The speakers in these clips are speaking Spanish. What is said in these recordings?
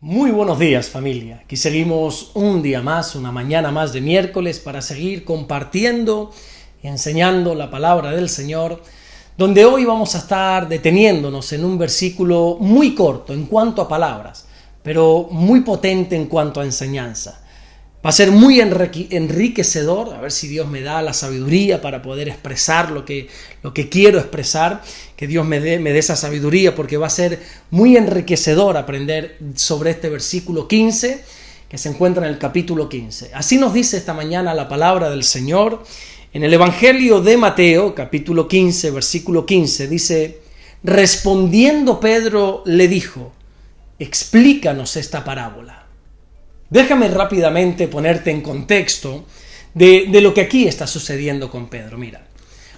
Muy buenos días, familia. Aquí seguimos un día más, una mañana más de miércoles para seguir compartiendo y enseñando la palabra del Señor, donde hoy vamos a estar deteniéndonos en un versículo muy corto en cuanto a palabras, pero muy potente en cuanto a enseñanza. Va a ser muy enriquecedor, a ver si Dios me da la sabiduría para poder expresar lo que quiero expresar, que Dios me dé esa sabiduría, porque va a ser muy enriquecedor aprender sobre este versículo 15, que se encuentra en el capítulo 15. Así nos dice esta mañana la palabra del Señor. En el Evangelio de Mateo, capítulo 15, versículo 15, dice: respondiendo Pedro le dijo, explícanos esta parábola. Déjame rápidamente ponerte en contexto de lo que aquí está sucediendo con Pedro. Mira,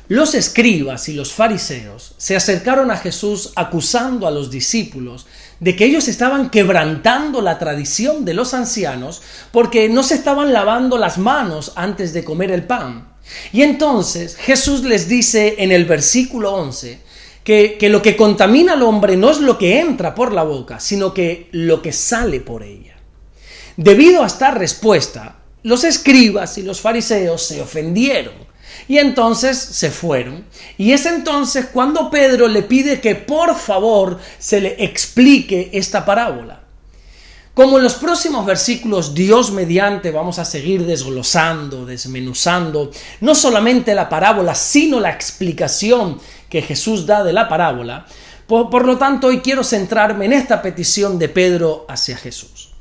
los escribas y los fariseos se acercaron a Jesús acusando a los discípulos de que ellos estaban quebrantando la tradición de los ancianos porque no se estaban lavando las manos antes de comer el pan. Y entonces Jesús les dice en el versículo 11 que lo que contamina al hombre no es lo que entra por la boca, sino que lo que sale por ella. Debido a esta respuesta, los escribas y los fariseos se ofendieron y entonces se fueron. Y es entonces cuando Pedro le pide que por favor se le explique esta parábola. Como en los próximos versículos, Dios mediante, vamos a seguir desglosando, desmenuzando, no solamente la parábola, sino la explicación que Jesús da de la parábola. Por lo tanto, hoy quiero centrarme en esta petición de Pedro hacia Jesús.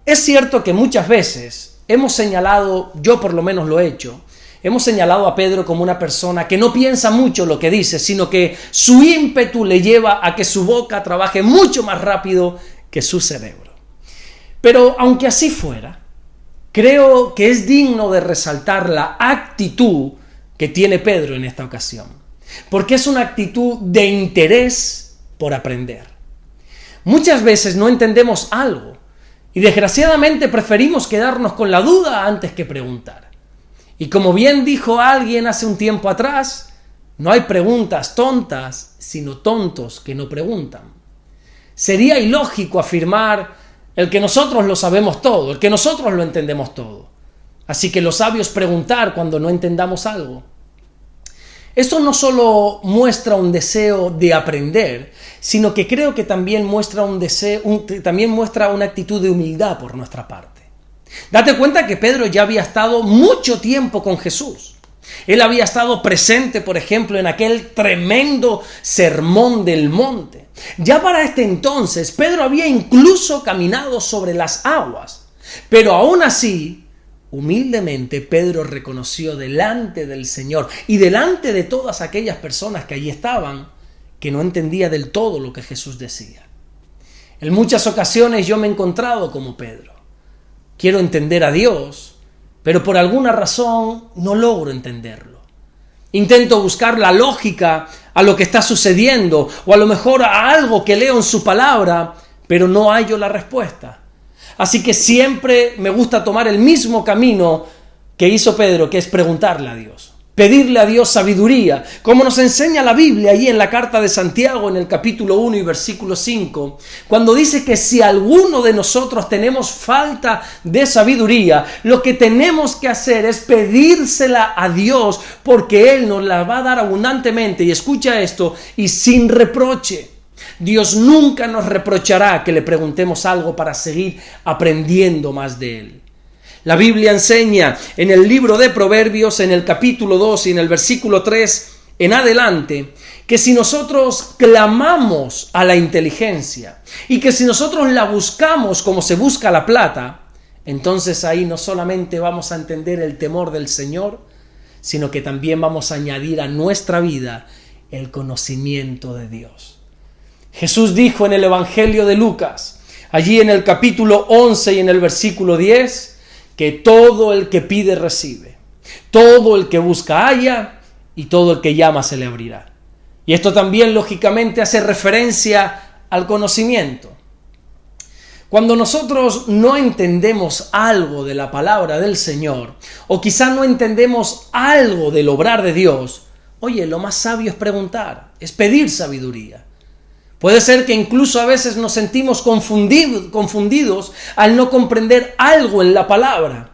Es cierto que muchas veces hemos señalado, yo por lo menos lo he hecho, hemos señalado a Pedro como una persona que no piensa mucho lo que dice, sino que su ímpetu le lleva a que su boca trabaje mucho más rápido que su cerebro. Pero aunque así fuera, creo que es digno de resaltar la actitud que tiene Pedro en esta ocasión, porque es una actitud de interés por aprender. Muchas veces no entendemos algo, y desgraciadamente preferimos quedarnos con la duda antes que preguntar. Y como bien dijo alguien hace un tiempo atrás, no hay preguntas tontas, sino tontos que no preguntan. Sería ilógico afirmar el que nosotros lo sabemos todo, el que nosotros lo entendemos todo. Así que lo sabio es preguntar cuando no entendamos algo. Esto no solo muestra un deseo de aprender, sino que creo que también muestra también muestra una actitud de humildad por nuestra parte. Date cuenta que Pedro ya había estado mucho tiempo con Jesús. Él había estado presente, por ejemplo, en aquel tremendo sermón del monte. Ya para este entonces, Pedro había incluso caminado sobre las aguas, pero aún así, humildemente Pedro reconoció delante del Señor y delante de todas aquellas personas que allí estaban que no entendía del todo lo que Jesús decía. En muchas ocasiones yo me he encontrado como Pedro. Quiero entender a Dios, pero por alguna razón no logro entenderlo. Intento buscar la lógica a lo que está sucediendo o a lo mejor a algo que leo en su palabra, pero no hallo la respuesta. Así que siempre me gusta tomar el mismo camino que hizo Pedro, que es preguntarle a Dios, pedirle a Dios sabiduría, como nos enseña la Biblia ahí en la carta de Santiago en el capítulo 1 y versículo 5, cuando dice que si alguno de nosotros tenemos falta de sabiduría, lo que tenemos que hacer es pedírsela a Dios, porque Él nos la va a dar abundantemente, y escucha esto, y sin reproche. Dios nunca nos reprochará que le preguntemos algo para seguir aprendiendo más de Él. La Biblia enseña en el libro de Proverbios, en el capítulo 2 y en el versículo 3 en adelante, que si nosotros clamamos a la inteligencia y que si nosotros la buscamos como se busca la plata, entonces ahí no solamente vamos a entender el temor del Señor, sino que también vamos a añadir a nuestra vida el conocimiento de Dios. Jesús dijo en el Evangelio de Lucas, allí en el capítulo 11 y en el versículo 10, que todo el que pide recibe, todo el que busca halla y todo el que llama se le abrirá. Y esto también lógicamente hace referencia al conocimiento. Cuando nosotros no entendemos algo de la palabra del Señor, o quizá no entendemos algo del obrar de Dios, oye, lo más sabio es preguntar, es pedir sabiduría. Puede ser que incluso a veces nos sentimos confundidos al no comprender algo en la palabra.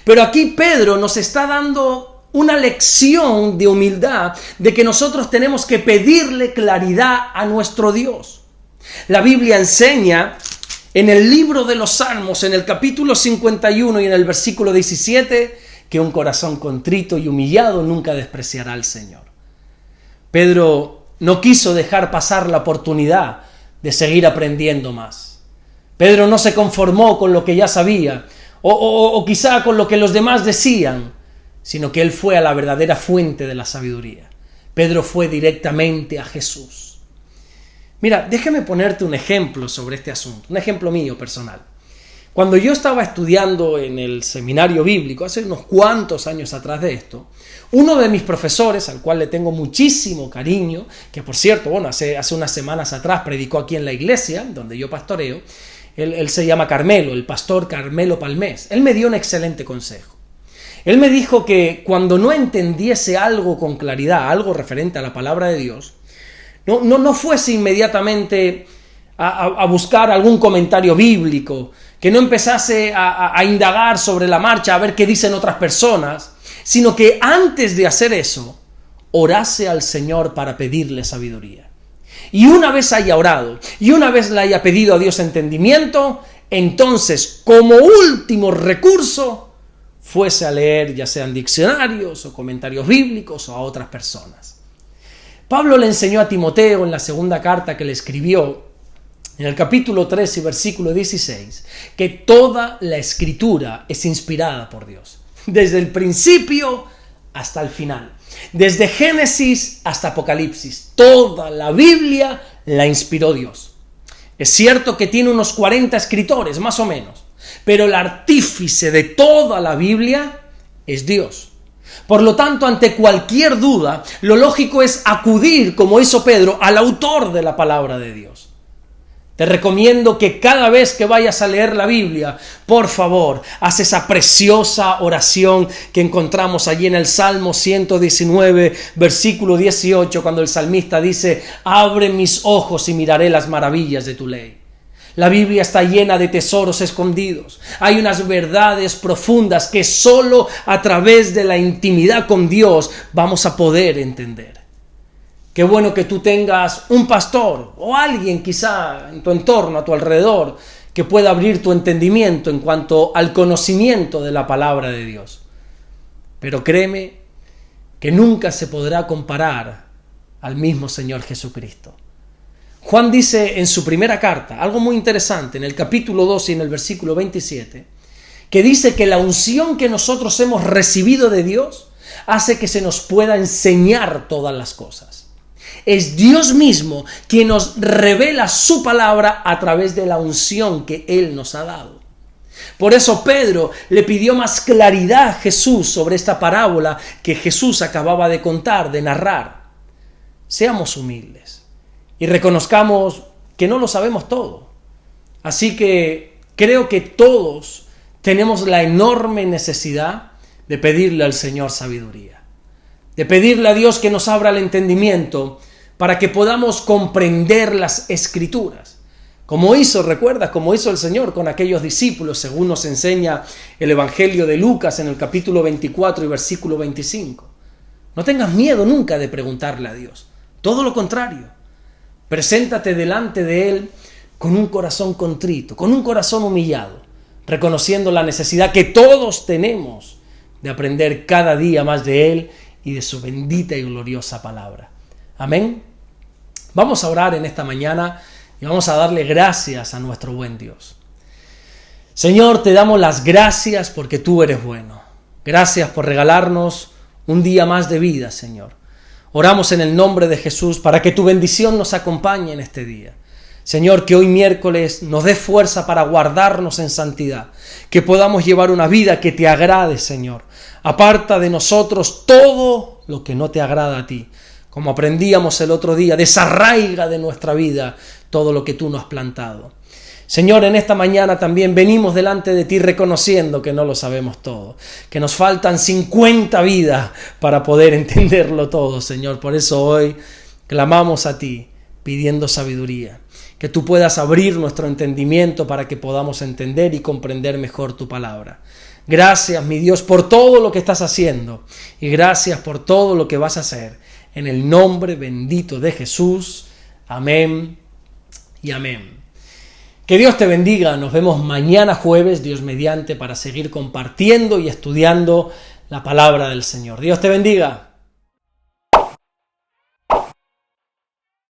Pero aquí Pedro nos está dando una lección de humildad, de que nosotros tenemos que pedirle claridad a nuestro Dios. La Biblia enseña en el libro de los Salmos, en el capítulo 51 y en el versículo 17, que un corazón contrito y humillado nunca despreciará al Señor. Pedro no quiso dejar pasar la oportunidad de seguir aprendiendo más. Pedro no se conformó con lo que ya sabía, o quizá con lo que los demás decían, sino que él fue a la verdadera fuente de la sabiduría. Pedro fue directamente a Jesús. Mira, déjame ponerte un ejemplo sobre este asunto, un ejemplo mío personal. Cuando yo estaba estudiando en el seminario bíblico, hace unos cuantos años atrás de esto, uno de mis profesores, al cual le tengo muchísimo cariño, que por cierto, hace unas semanas atrás predicó aquí en la iglesia, donde yo pastoreo, él se llama Carmelo, el pastor Carmelo Palmés. Él me dio un excelente consejo. Él me dijo que cuando no entendiese algo con claridad, algo referente a la palabra de Dios, no fuese inmediatamente a buscar algún comentario bíblico, que no empezase a indagar sobre la marcha, a ver qué dicen otras personas, sino que antes de hacer eso, orase al Señor para pedirle sabiduría. Y una vez haya orado, y una vez le haya pedido a Dios entendimiento, entonces, como último recurso, fuese a leer ya sean diccionarios o comentarios bíblicos o a otras personas. Pablo le enseñó a Timoteo en la segunda carta que le escribió, en el capítulo 3 y versículo 16, que toda la escritura es inspirada por Dios, desde el principio hasta el final, desde Génesis hasta Apocalipsis, toda la Biblia la inspiró Dios. Es cierto que tiene unos 40 escritores, más o menos, pero el artífice de toda la Biblia es Dios. Por lo tanto, ante cualquier duda, lo lógico es acudir, como hizo Pedro, al autor de la palabra de Dios. Te recomiendo que cada vez que vayas a leer la Biblia, por favor, haz esa preciosa oración que encontramos allí en el Salmo 119, versículo 18, cuando el salmista dice: abre mis ojos y miraré las maravillas de tu ley. La Biblia está llena de tesoros escondidos. Hay unas verdades profundas que solo a través de la intimidad con Dios vamos a poder entender. Qué bueno que tú tengas un pastor o alguien quizá en tu entorno, a tu alrededor, que pueda abrir tu entendimiento en cuanto al conocimiento de la palabra de Dios. Pero créeme que nunca se podrá comparar al mismo Señor Jesucristo. Juan dice en su primera carta algo muy interesante, en el capítulo 2 y en el versículo 27, que dice que la unción que nosotros hemos recibido de Dios hace que se nos pueda enseñar todas las cosas. Es Dios mismo quien nos revela su palabra a través de la unción que Él nos ha dado. Por eso Pedro le pidió más claridad a Jesús sobre esta parábola que Jesús acababa de contar, de narrar. Seamos humildes y reconozcamos que no lo sabemos todo. Así que creo que todos tenemos la enorme necesidad de pedirle al Señor sabiduría, de pedirle a Dios que nos abra el entendimiento para que podamos comprender las Escrituras. Como hizo el Señor con aquellos discípulos, según nos enseña el Evangelio de Lucas en el capítulo 24 y versículo 25. No tengas miedo nunca de preguntarle a Dios. Todo lo contrario. Preséntate delante de Él con un corazón contrito, con un corazón humillado, reconociendo la necesidad que todos tenemos de aprender cada día más de Él y de su bendita y gloriosa palabra. Amén. Vamos a orar en esta mañana y vamos a darle gracias a nuestro buen Dios. Señor, te damos las gracias porque tú eres bueno. Gracias por regalarnos un día más de vida, Señor. Oramos en el nombre de Jesús para que tu bendición nos acompañe en este día. Señor, que hoy miércoles nos dé fuerza para guardarnos en santidad, que podamos llevar una vida que te agrade, Señor. Aparta de nosotros todo lo que no te agrada a ti. Como aprendíamos el otro día, desarraiga de nuestra vida todo lo que tú nos has plantado. Señor, en esta mañana también venimos delante de ti reconociendo que no lo sabemos todo, que nos faltan 50 vidas para poder entenderlo todo, Señor. Por eso hoy clamamos a ti pidiendo sabiduría. Que tú puedas abrir nuestro entendimiento para que podamos entender y comprender mejor tu palabra. Gracias, mi Dios, por todo lo que estás haciendo y gracias por todo lo que vas a hacer. En el nombre bendito de Jesús. Amén y amén. Que Dios te bendiga. Nos vemos mañana jueves, Dios mediante, para seguir compartiendo y estudiando la palabra del Señor. Dios te bendiga.